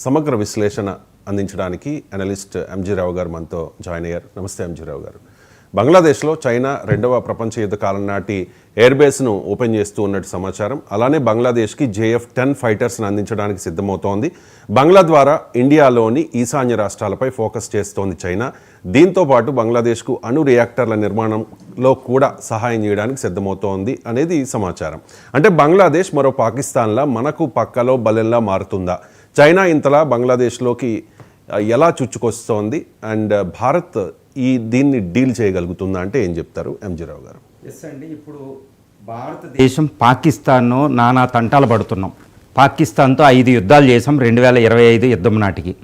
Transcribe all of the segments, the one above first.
సమగ్ర విశ్లేషణ అందించడానికి అనలిస్ట్ ఎంజీ రావు గారు మనతో జాయిన్ అయ్యారు. నమస్తే ఎంజీ రావు గారు. బంగ్లాదేశ్లో చైనా రెండవ ప్రపంచ యుద్ధ కాలం నాటి ఎయిర్ బేస్ను ఓపెన్ చేస్తూ ఉన్నట్టు సమాచారం. అలానే బంగ్లాదేశ్కి JF-10 ఫైటర్స్ను అందించడానికి సిద్ధమవుతోంది. బంగ్లా ద్వారా ఇండియాలోని ఈశాన్య రాష్ట్రాలపై ఫోకస్ చేస్తోంది చైనా. దీంతో పాటు బంగ్లాదేశ్కు అణు రియాక్టర్ల నిర్మాణంలో కూడా సహాయం చేయడానికి సిద్ధమవుతోంది అనేది సమాచారం. అంటే బంగ్లాదేశ్ మరో పాకిస్తాన్లా మనకు పక్కలో బలెంలా మారుతుందా? చైనా ఇంతలా బంగ్లాదేశ్లోకి ఎలా చుచ్చుకొస్తోంది అండ్ భారత్ దీన్ని డీల్ చేయగలుగుతుందా అంటే ఏం చెప్తారు ఎంజీ రావు గారు? ఎస్ అండి, ఇప్పుడు భారతదేశం పాకిస్తాన్ను నానా తంటాలు పడుతున్నాం. పాకిస్తాన్తో 5 యుద్ధాలు చేసాం 2025 యుద్ధం నాటికి.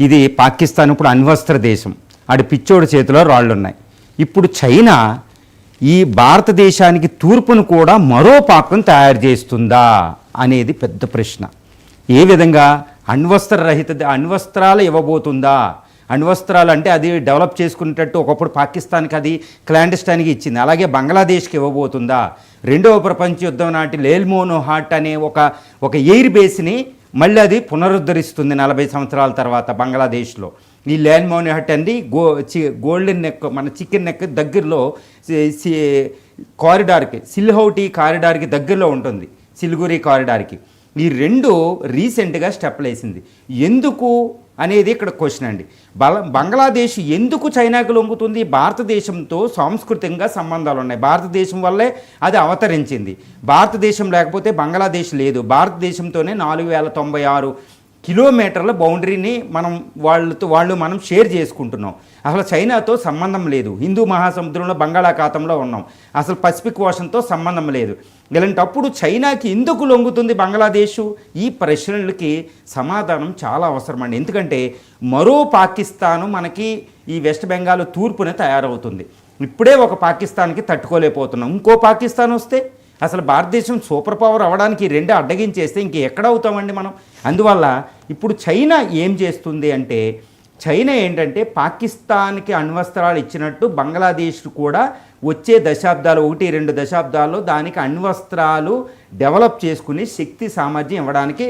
ఇది పాకిస్తాన్ ఇప్పుడు అణ్వస్త్ర దేశం, ఆడి పిచ్చోడి చేతిలో రాళ్ళున్నాయి. ఇప్పుడు చైనా ఈ భారతదేశానికి తూర్పును కూడా మరో పాకం తయారు చేస్తుందా అనేది పెద్ద ప్రశ్న. ఏ విధంగా అణ్వస్త్రాలు ఇవ్వబోతుందా? అణ్వస్త్రాలు అంటే అది డెవలప్ చేసుకునేటట్టు ఒకప్పుడు పాకిస్తాన్కి అది క్లాండెస్టైన్గా ఇచ్చింది, అలాగే బంగ్లాదేశ్కి ఇవ్వబోతుందా? రెండవ ప్రపంచ యుద్ధం నాటి లేల్మోనోహాట్ అనే ఒక ఎయిర్ బేస్ని మళ్ళీ అది పునరుద్ధరిస్తుంది 40 సంవత్సరాల తర్వాత బంగ్లాదేశ్లో. ఈ లేల్మోనోహాట్ అనేది గోల్డెన్ నెక్, మన చికెన్ నెక్ దగ్గరలో కారిడార్కి, సిల్హౌటీ కారిడార్కి దగ్గరలో ఉంటుంది, సిలిగురి కారిడార్కి. ఈ రెండు రీసెంట్గా స్టెప్లు వేసింది. ఎందుకు అనేది ఇక్కడ క్వశ్చన్ అండి. బంగ్లాదేశ్ ఎందుకు చైనాకు లొంగుతుంది? భారతదేశంతో సాంస్కృతికంగా సంబంధాలు ఉన్నాయి, భారతదేశం వల్లే అది అవతరించింది. భారతదేశం లేకపోతే బంగ్లాదేశ్ లేదు. భారతదేశంతోనే 4096 కిలోమీటర్ల బౌండరీని మనం షేర్ చేసుకుంటున్నాం. అసలు చైనాతో సంబంధం లేదు. హిందూ మహాసముద్రంలో బంగాళాఖాతంలో ఉన్నాం, అసలు పసిఫిక్ ఓషన్తో సంబంధం లేదు. ఇలాంటప్పుడు చైనాకి ఎందుకు లొంగుతుంది బంగ్లాదేశ్? ఈ ప్రశ్నలకి సమాధానం చాలా అవసరం అండి. ఎందుకంటే మరో పాకిస్తాను మనకి ఈ వెస్ట్ బెంగాల్ తూర్పున తయారవుతుంది. ఇప్పుడే ఒక పాకిస్తాన్కి తట్టుకోలేకపోతున్నాం, ఇంకో పాకిస్తాన్ వస్తే అసలు భారతదేశం సూపర్ పవర్ అవ్వడానికి రెండు అడ్డగించేస్తే ఎక్కడ అవుతామండి మనం? అందువల్ల ఇప్పుడు చైనా ఏం చేస్తుంది అంటే, చైనా ఏంటంటే పాకిస్తాన్కి అణ్వస్త్రాలు ఇచ్చినట్టు బంగ్లాదేశ్ కూడా వచ్చే దశాబ్దాలు 1-2 దశాబ్దాల్లో దానికి అణ్వస్త్రాలు డెవలప్ చేసుకుని శక్తి సామర్థ్యం ఇవ్వడానికి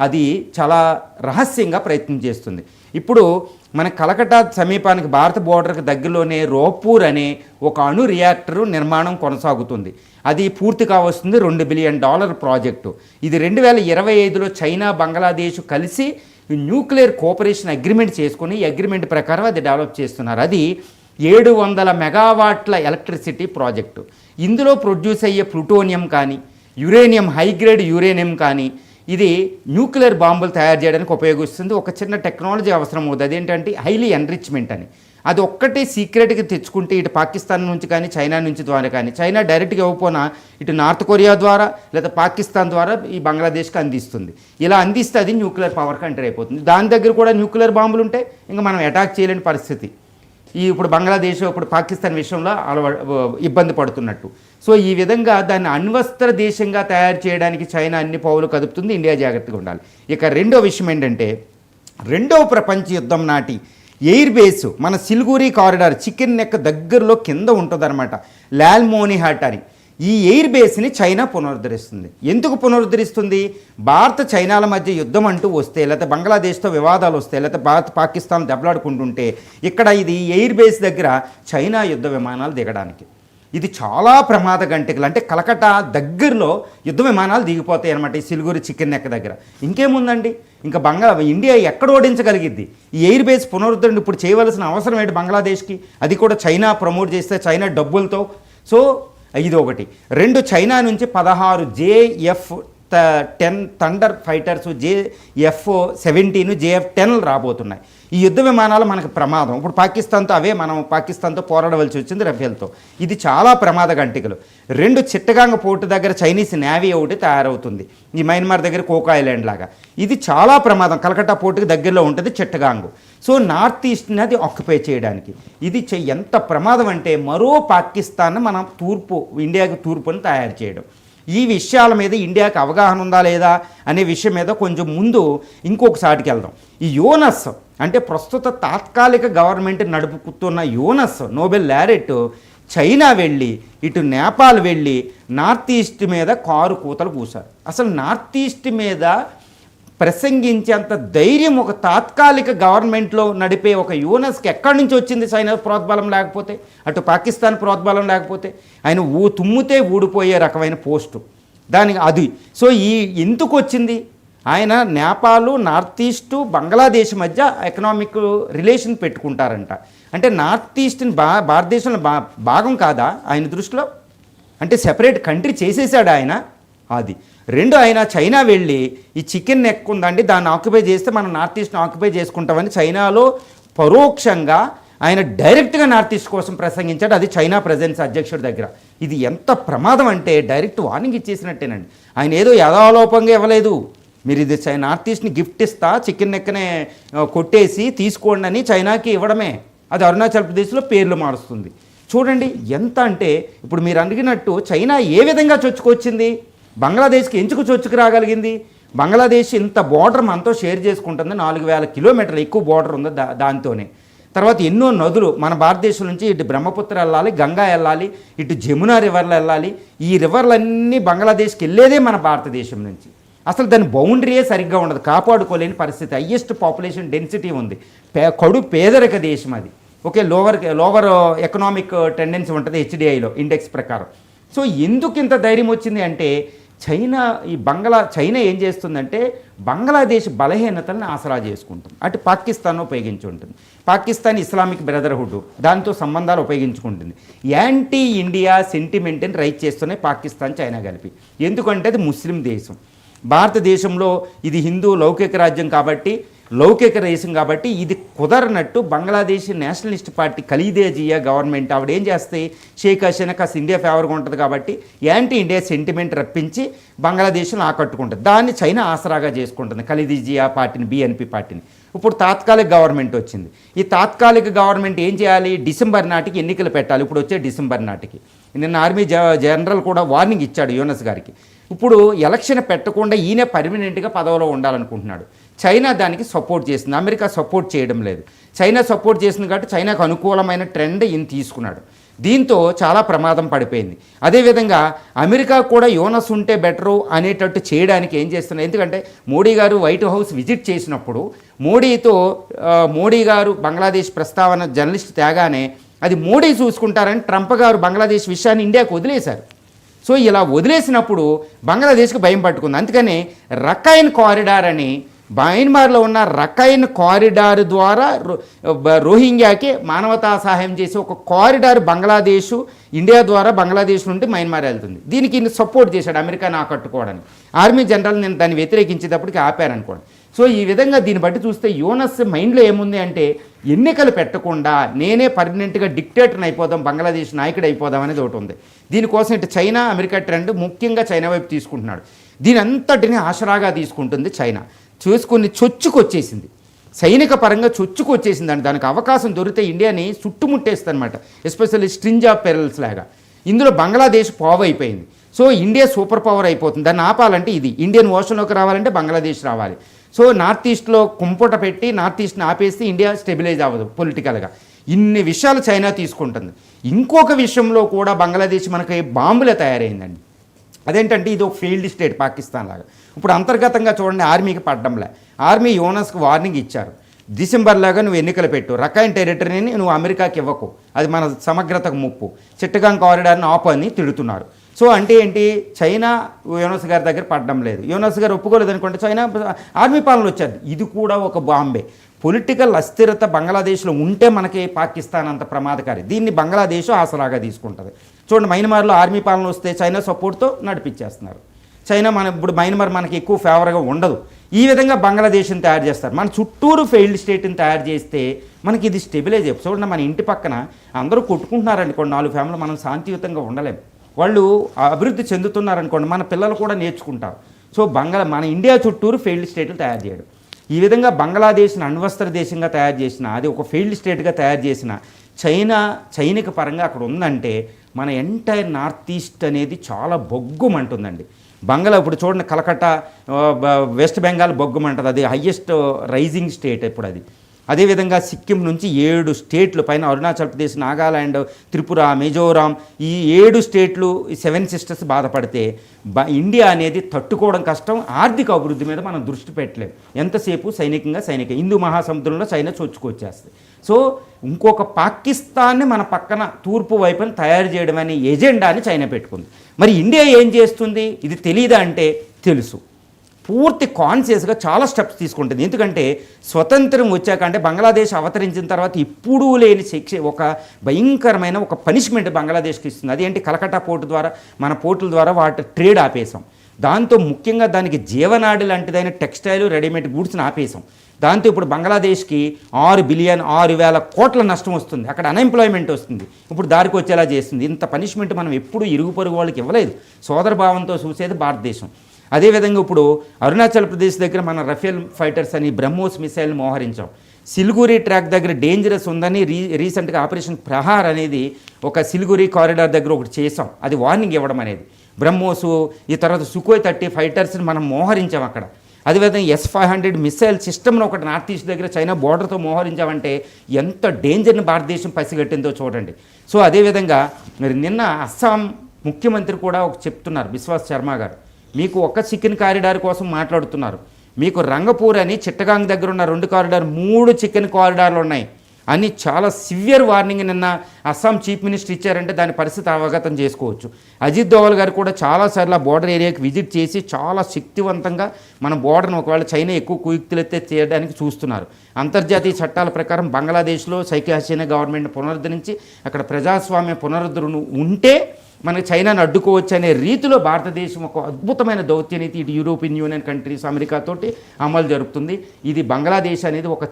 అది చాలా రహస్యంగా ప్రయత్నం చేస్తుంది. ఇప్పుడు మన కలకట్టా సమీపానికి భారత బోర్డర్కి దగ్గరలోనే రోపూర్ అనే ఒక అణు రియాక్టర్ నిర్మాణం కొనసాగుతుంది. అది పూర్తి కావస్తుంది, $2 బిలియన్ ప్రాజెక్టు. ఇది 2025లో చైనా బంగ్లాదేశ్ కలిసి న్యూక్లియర్ కోఆపరేషన్ అగ్రిమెంట్ చేసుకుని ఈ అగ్రిమెంట్ ప్రకారం అది డెవలప్ చేస్తున్నారు. అది 700 మెగావాట్ల ఎలక్ట్రిసిటీ ప్రాజెక్టు. ఇందులో ప్రొడ్యూస్ అయ్యే ప్లూటోనియం కానీ, యురేనియం, హైగ్రేడ్ యురేనియం కానీ ఇది న్యూక్లియర్ బాంబులు తయారు చేయడానికి ఉపయోగిస్తుంది. ఒక చిన్న టెక్నాలజీ అవసరం అవుతుంది, అదేంటంటే హైలీ ఎన్రిచ్మెంట్ అని. అది ఒక్కటే సీక్రెట్గా తెచ్చుకుంటే ఇటు పాకిస్తాన్ నుంచి కానీ చైనా నుంచి ద్వారా కానీ, చైనా డైరెక్ట్గా ఇవ్వకపోయినా ఇటు నార్త్ కొరియా ద్వారా లేదా పాకిస్తాన్ ద్వారా ఈ బంగ్లాదేశ్కి అందిస్తుంది. ఇలా అందిస్తే అది న్యూక్లియర్ పవర్ కంట్రీ అయిపోతుంది. దాని దగ్గర కూడా న్యూక్లియర్ బాంబులు ఉంటే ఇంకా మనం అటాక్ చేయలేని పరిస్థితి. ఇప్పుడు బంగ్లాదేశ్ ఇప్పుడు పాకిస్తాన్ విషయంలో ఇబ్బంది పడుతున్నట్టు. సో ఈ విధంగా దాన్ని అణ్వస్త్ర దేశంగా తయారు చేయడానికి చైనా అన్ని పావులు కదుపుతుంది, ఇండియా జాగ్రత్తగా ఉండాలి. ఇక రెండో విషయం ఏంటంటే, రెండవ ప్రపంచ యుద్ధం నాటి ఎయిర్ బేస్ మన సిలిగురి కారిడార్ చికెన్ నెక్ దగ్గరలో కింద ఉంటుందన్నమాట, లాల్మోనిహాట్ అని. ఈ ఎయిర్ బేస్ని చైనా పునరుద్ధరిస్తుంది. ఎందుకు పునరుద్ధరిస్తుంది? భారత చైనాల మధ్య యుద్ధం అంటూ వస్తే, లేకపోతే బంగ్లాదేశ్తో వివాదాలు వస్తే, లేకపోతే భారత్ పాకిస్తాన్ దెబ్బలాడుకుంటుంటే ఇక్కడ ఇది ఎయిర్ బేస్ దగ్గర చైనా యుద్ధ విమానాలు దిగడానికి ఇది చాలా ప్రమాద గంటికలు. అంటే కలకట్టా దగ్గరలో యుద్ధ విమానాలు దిగిపోతాయి అనమాట ఈ సిలిగురి చికెన్ నెక్ దగ్గర. ఇంకేముందండి, ఇంకా ఇండియా ఎక్కడ ఓడించగలిగిద్ది? ఈ ఎయిర్ బేస్ పునరుద్ధరణ ఇప్పుడు చేయవలసిన అవసరం ఏంటి బంగ్లాదేశ్కి? అది కూడా చైనా ప్రమోట్ చేస్తే చైనా డబ్బులతో. సో ఇది ఒకటి. 2 చైనా నుంచి 16 JF-10 thunder fighters, JF-17, JF-10 రాబోతున్నాయి. ఈ యుద్ధ విమానాలు మనకు ప్రమాదం. ఇప్పుడు పాకిస్తాన్తో మనం పాకిస్తాన్తో పోరాడవలసి వచ్చింది రఫేల్తో. ఇది చాలా ప్రమాద గంటికలు. 2 చిట్టగాంగ్ పోర్టు దగ్గర చైనీస్ నేవీ ఒకటి తయారవుతుంది, ఈ మయన్మార్ దగ్గర కోకా ఐలాండ్ లాగా. ఇది చాలా ప్రమాదం, కలకట్టా పోర్టుకి దగ్గరలో ఉంటుంది చిట్టగాంగ్. సో నార్త్ ఈస్ట్ని అది ఆక్యుపై చేయడానికి ఇది ఎంత ప్రమాదం అంటే, మరో పాకిస్తాన్ మన ఇండియాకి తూర్పుని తయారు చేయడం. ఈ విషయాల మీద ఇండియాకి అవగాహన ఉందా లేదా అనే విషయం మీద కొంచెం ముందు ఇంకొకసారికి వెళ్దాం. ఈ యోనస్ అంటే ప్రస్తుత తాత్కాలిక గవర్నమెంట్ నడుపుతున్న యోనస్ నోబెల్ లారెట్ చైనా వెళ్ళి ఇటు నేపాల్ వెళ్ళి నార్త్ ఈస్ట్ మీద కారు కూతలు కూశారు. అసలు నార్త్ ఈస్ట్ మీద ప్రసంగించేంత ధైర్యం ఒక తాత్కాలిక గవర్నమెంట్లో నడిపే ఒక యూనస్కి ఎక్కడి నుంచి వచ్చింది? చైనా ప్రోద్బలం లేకపోతే, అటు పాకిస్తాన్ ప్రోద్బలం లేకపోతే. ఆయన తుమ్మితే ఊడిపోయే రకమైన పోస్టు దానికి అది. సో ఎందుకు వచ్చింది? ఆయన నేపాల్, నార్త్ ఈస్ట్, బంగ్లాదేశ్ మధ్య ఎకనామిక్ రిలేషన్ పెట్టుకుంటారంట. అంటే నార్త్ ఈస్ట్ని భారతదేశంలో భాగం కాదా ఆయన దృష్టిలో? అంటే సెపరేట్ కంట్రీ చేసేసాడు ఆయన. అది రెండు, ఆయన చైనా వెళ్ళి ఈ చికెన్ నెక్ ఉందండి, దాన్ని ఆక్యుపై చేస్తే మనం నార్త్ ఈస్ట్ని ఆక్యుపై చేసుకుంటామని చైనాలో పరోక్షంగా ఆయన డైరెక్ట్గా నార్త్ ఈస్ట్ కోసం ప్రసంగించాడు. అది చైనా ప్రెసిడెన్స్ అధ్యక్షుడి దగ్గర. ఇది ఎంత ప్రమాదం అంటే డైరెక్ట్ వార్నింగ్ ఇచ్చేసినట్టేనండి. ఆయన ఏదో యథాలోపంగా ఇవ్వలేదు, మీరు ఇది నార్త్ ఈస్ట్ని గిఫ్ట్ ఇస్తా, చికెన్ నెక్కనే కొట్టేసి తీసుకోండి అని చైనాకి ఇవ్వడమే. అది అరుణాచల్ ప్రదేశ్లో పేర్లు మారుస్తుంది. చూడండి ఎంత అంటే, ఇప్పుడు మీరు అడిగినట్టు చైనా ఏ విధంగా చొచ్చుకొచ్చింది, బంగ్లాదేశ్కి ఎందుకు చొచ్చుకు రాగలిగింది? బంగ్లాదేశ్ ఇంత బోర్డర్ మనతో షేర్ చేసుకుంటుంది, 4000 కిలోమీటర్లు ఎక్కువ బోర్డర్ ఉంది దాంతోనే. తర్వాత ఎన్నో నదులు మన భారతదేశం నుంచి ఇటు బ్రహ్మపుత్ర వెళ్ళాలి, గంగా వెళ్ళాలి, ఇటు జమునా రివర్లు వెళ్ళాలి. ఈ రివర్లన్నీ బంగ్లాదేశ్కి వెళ్ళేదే మన భారతదేశం నుంచి. అసలు దాని బౌండరీయే సరిగ్గా ఉండదు, కాపాడుకోలేని పరిస్థితి. హయ్యెస్ట్ పాపులేషన్ డెన్సిటీ ఉంది, కడు పేదరిక దేశం అది. ఓకే, లోవర్ ఎకనామిక్ టెండెన్సీ ఉంటుంది హెచ్డిఐలో ఇండెక్స్ ప్రకారం. సో ఎందుకు ఇంత ధైర్యం వచ్చింది అంటే, చైనా ఏం చేస్తుందంటే బంగ్లాదేశ్ బలహీనతలను ఆసరా చేసుకుంటుంది. అటు పాకిస్తాన్ ఉపయోగించి ఉంటుంది. పాకిస్తాన్ ఇస్లామిక్ బ్రదర్హుడ్ దాంతో సంబంధాలు ఉపయోగించుకుంటుంది. యాంటీ ఇండియా సెంటిమెంట్ని రైజ్ చేస్తున్నాయి పాకిస్తాన్, చైనా కలిపి. ఎందుకంటే అది ముస్లిం దేశం. భారతదేశంలో ఇది హిందూ లౌకిక రాజ్యం కాబట్టి, లౌకిక దేశం కాబట్టి ఇది కుదరనట్టు Bangladesh Nationalist Party Khaleda Zia government ఆవిడ ఏం చేస్తాయి, షేక్ హసీనా కాస్త ఇండియా ఫేవర్గా ఉంటుంది కాబట్టి యాంటీ ఇండియా సెంటిమెంట్ రప్పించి బంగ్లాదేశ్ను ఆకట్టుకుంటుంది. దాన్ని చైనా ఆసరాగా చేసుకుంటుంది, ఖలీదా జియా పార్టీని, బిఎన్పి పార్టీని. ఇప్పుడు తాత్కాలిక గవర్నమెంట్ వచ్చింది. ఈ తాత్కాలిక గవర్నమెంట్ ఏం చేయాలి, డిసెంబర్ నాటికి ఎన్నికలు పెట్టాలి. ఇప్పుడు వచ్చే డిసెంబర్ నాటికి నిన్న ఆర్మీ జనరల్ కూడా వార్నింగ్ ఇచ్చాడు యూనస్ గారికి. ఇప్పుడు ఎలక్షన్ పెట్టకుండా ఈయన పర్మనెంట్గా పదవిలో ఉండాలనుకుంటున్నాడు. చైనా దానికి సపోర్ట్ చేసింది, అమెరికా సపోర్ట్ చేయడం లేదు. చైనా సపోర్ట్ చేసింది కాబట్టి చైనాకు అనుకూలమైన ట్రెండ్ ఈయన తీసుకున్నాడు. దీంతో చాలా ప్రమాదం పడిపోయింది. అదేవిధంగా అమెరికా కూడా యూనస్ ఉంటే బెటరు అనేటట్టు చేయడానికి ఏం చేస్తున్నారు, ఎందుకంటే మోడీ గారు వైట్ హౌస్ విజిట్ చేసినప్పుడు మోడీ గారు బంగ్లాదేశ్ ప్రస్తావన జర్నలిస్ట్ తేగానే అది మోడీ చూసుకుంటారని ట్రంప్ గారు బంగ్లాదేశ్ విషయాన్ని ఇండియాకు వదిలేశారు. సో ఇలా వదిలేసినప్పుడు బంగ్లాదేశ్కి భయం పట్టుకుంది. అందుకని రఖైన్ కారిడార్ అని మయన్మార్లో ఉన్న రఖైన్ కారిడార్ ద్వారా రోహింగ్యాకి మానవతా సహాయం చేసి ఒక కారిడార్ బంగ్లాదేశ్ ఇండియా ద్వారా బంగ్లాదేశ్ నుండి మయన్మార్ వెళ్తుంది. దీనికి ఈయన సపోర్ట్ చేశాడు అమెరికాను ఆకట్టుకోవడానికి. ఆర్మీ జనరల్ నేను దాన్ని వ్యతిరేకించేటప్పటికి ఆపారనుకోండి. సో ఈ విధంగా దీన్ని బట్టి చూస్తే యూనస్ మైండ్లో ఏముంది అంటే, ఎన్నికలు పెట్టకుండా నేనే పర్మనెంట్గా డిక్టేటర్ని అయిపోదాం, బంగ్లాదేశ్ నాయకుడు అయిపోదాం అనేది ఒకటి ఉంది. దీనికోసం ఇటు చైనా అమెరికా ట్రెండ్ ముఖ్యంగా చైనా వైపు తీసుకుంటున్నాడు. దీని అంతటిని ఆసరాగా తీసుకుంటుంది చైనా. చూసుకుని చొచ్చుకొచ్చేసింది, సైనిక పరంగా చొచ్చుకొచ్చేసింది అండి. దానికి అవకాశం దొరికితే ఇండియాని చుట్టుముట్టేస్తుంది అనమాట, ఎస్పెషల్లీ స్ట్రింజ్ ఆఫ్ పెరల్స్ లాగా. ఇందులో బంగ్లాదేశ్ పావు అయిపోయింది. సో ఇండియా సూపర్ పవర్ అయిపోతుంది. దాన్ని ఆపాలంటే ఇది ఇండియన్ ఓషన్లోకి రావాలంటే బంగ్లాదేశ్ రావాలి. సో నార్త్ ఈస్ట్లో కుంపట పెట్టి నార్త్ ఈస్ట్ని ఆపేస్తే ఇండియా స్టెబిలైజ్ అవ్వదు పొలిటికల్గా. ఇన్ని విషయాలు చైనా తీసుకుంటుంది. ఇంకొక విషయంలో కూడా బంగ్లాదేశ్ మనకి బాంబులే తయారైందండి. అదేంటంటే ఇది ఒక ఫెయిల్డ్ స్టేట్ పాకిస్తాన్ లాగా. ఇప్పుడు అంతర్గతంగా చూడండి, ఆర్మీకి పడ్డంలే. ఆర్మీ యూనస్కి వార్నింగ్ ఇచ్చారు, డిసెంబర్లాగా నువ్వు ఎన్నికలు పెట్టు, రఖైన్ టెరిటరీని నువ్వు అమెరికాకి ఇవ్వకు, అది మన సమగ్రతకు ముప్పు, చిట్టగాంగ్ కారిడార్ని ఆపు అని తిడుతున్నారు. సో అంటే ఏంటి, చైనా యూనస్ గారి దగ్గర పడ్డం లేదు, యూనస్ గారు ఒప్పుకోలేదు అనుకుంటే చైనా ఆర్మీ పాలన వచ్చేది. ఇది కూడా ఒక బాంబే. పొలిటికల్ అస్థిరత బంగ్లాదేశ్లో ఉంటే మనకి పాకిస్తాన్ అంత ప్రమాదకారి. దీన్ని బంగ్లాదేశ్ ఆసరాగా తీసుకుంటుంది. చూడండి, మయన్మార్లో ఆర్మీ పాలన వస్తే చైనా సపోర్ట్తో నడిపించేస్తున్నారు. చైనా ఇప్పుడు మయన్మార్ మనకి ఎక్కువ ఫేవర్గా ఉండదు. ఈ విధంగా బంగ్లాదేశ్ని తయారు చేస్తారు. మన చుట్టూరు ఫెయిల్డ్ స్టేట్ని తయారు చేస్తే మనకి ఇది స్టెబిలైజ్ అయిపోయి. చూడండి, మన ఇంటి పక్కన అందరూ కొట్టుకుంటున్నారనుకోండి, 4 ఫ్యామిలీలు, మనం శాంతియుతంగా ఉండలేము. వాళ్ళు అభివృద్ధి చెందుతున్నారనుకోండి, మన పిల్లలు కూడా నేర్చుకుంటారు. సో మన ఇండియా చుట్టూరు ఫెయిల్డ్ స్టేట్లు తయారు చేయడం. ఈ విధంగా బంగ్లాదేశ్ని అణ్వస్త్ర దేశంగా తయారు చేసిన, అది ఒక ఫెయిల్డ్ స్టేట్గా తయారు చేసిన చైనిక పరంగా అక్కడ ఉందంటే మన ఎంటైర్ నార్త్ ఈస్ట్ అనేది చాలా బొగ్గుమంటుందండి. ఇప్పుడు చూడండి, కలకత్తా, వెస్ట్ బెంగాల్ బొగ్గుమంటుంది. అది హయ్యెస్ట్ రైజింగ్ స్టేట్ ఇప్పుడు అది. అదేవిధంగా సిక్కిం నుంచి 7 స్టేట్లు పైన అరుణాచల్ ప్రదేశ్, నాగాలాండ్, త్రిపుర, మిజోరాం, ఈ 7 స్టేట్లు, ఈ 7 సిస్టర్స్ బాధపడితే ఇండియా అనేది తట్టుకోవడం కష్టం. ఆర్థిక అభివృద్ధి మీద మనం దృష్టి పెట్టలేం ఎంతసేపు సైనిక హిందూ మహాసముద్రంలో చైనా చొచ్చుకొచ్చేస్తుంది. సో ఇంకొక పాకిస్తాన్ని మన పక్కన తూర్పు వైపున తయారు చేయడం అనే ఎజెండాని చైనా పెట్టుకుంది. మరి ఇండియా ఏం చేస్తుంది? ఇది తెలియదా అంటే తెలుసు. పూర్తి కాన్షియస్గా చాలా స్టెప్స్ తీసుకుంటుంది. ఎందుకంటే స్వతంత్రం వచ్చాక, అంటే బంగ్లాదేశ్ అవతరించిన తర్వాత ఇప్పుడు లేని శిక్ష, ఒక భయంకరమైన ఒక పనిష్మెంట్ బంగ్లాదేశ్కి ఇస్తుంది. అదేంటి? కలకట్టా పోర్టు ద్వారా, మన పోర్టుల ద్వారా వాటి ట్రేడ్ ఆపేసాం. దాంతో ముఖ్యంగా దానికి జీవనాడి లాంటిదైన టెక్స్టైల్, రెడీమేడ్ గూడ్స్ని ఆపేసాం. దాంతో ఇప్పుడు బంగ్లాదేశ్కి 6,000 కోట్ల నష్టం వస్తుంది. అక్కడ అన్ఎంప్లాయ్మెంట్ వస్తుంది. ఇప్పుడు దారికి వచ్చేలా చేస్తుంది. ఇంత పనిష్మెంట్ మనం ఎప్పుడు ఇరుగు పొరుగు వాళ్ళకి ఇవ్వలేదు. సోదరభావంతో చూసేది భారతదేశం. అదేవిధంగా ఇప్పుడు అరుణాచల్ ప్రదేశ్ దగ్గర మన రఫేల్ ఫైటర్స్ అని బ్రహ్మోస్ మిసైల్ని మోహరించాం. సిలిగురి ట్రాక్ దగ్గర డేంజరస్ ఉందని రీసెంట్గా ఆపరేషన్ ప్రహార్ అనేది ఒక సిలిగురి కారిడార్ దగ్గర ఒకటి చేసాం. అది వార్నింగ్ ఇవ్వడం అనేది. బ్రహ్మోసు, ఈ తర్వాత సుఖోయ్ 30 ఫైటర్స్ని మనం మోహరించాం అక్కడ. అదేవిధంగా S-500 మిసైల్ సిస్టమ్ను ఒకటి నార్త్ ఈస్ట్ దగ్గర చైనా బోర్డర్తో మోహరించామంటే ఎంత డేంజర్ని భారతదేశం పసిగట్టిందో చూడండి. సో అదేవిధంగా మరి నిన్న అస్సాం ముఖ్యమంత్రి కూడా ఒక చెప్తున్నారు, బిశ్వాస్ శర్మ గారు, మీకు ఒక్క చికెన్ కారిడార్ కోసం మాట్లాడుతున్నారు, మీకు రంగపూర్ అని చిట్టగాంగ్ దగ్గర ఉన్న 2 కారిడార్, 3 చికెన్ కారిడార్లు ఉన్నాయి అని చాలా సివియర్ వార్నింగ్ నిన్న అస్సాం చీఫ్ మినిస్టర్ ఇచ్చారంటే దాని పరిస్థితి అవగతం చేసుకోవచ్చు. అజిత్ దోవల్ గారు కూడా చాలాసార్లు ఆ బోర్డర్ ఏరియాకి విజిట్ చేసి చాలా శక్తివంతంగా మన బోర్డర్ను ఒకవేళ చైనా ఎక్కువ కుయుక్తులెత్తే చేయడానికి చూస్తున్నారు. అంతర్జాతీయ చట్టాల ప్రకారం బంగ్లాదేశ్లో షేక్ హసీనా గవర్నమెంట్ పునరుద్ధరించి అక్కడ ప్రజాస్వామ్య పునరుద్ధరణ ఉంటే మనకి చైనాను అడ్డుకోవచ్చు అనే రీతిలో భారతదేశం ఒక అద్భుతమైన దౌత్యనీతి ఇటు యూరోపియన్ యూనియన్ కంట్రీస్, అమెరికాతోటి అమలు జరుపుతుంది. ఇది బంగ్లాదేశ్ అనేది ఒక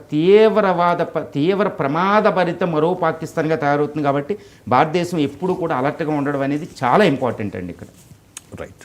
తీవ్ర ప్రమాదభరిత మరో పాకిస్తాన్గా తయారవుతుంది. కాబట్టి భారతదేశం ఎప్పుడూ కూడా అలర్ట్గా ఉండడం అనేది చాలా ఇంపార్టెంట్ అండి ఇక్కడ. రైట్.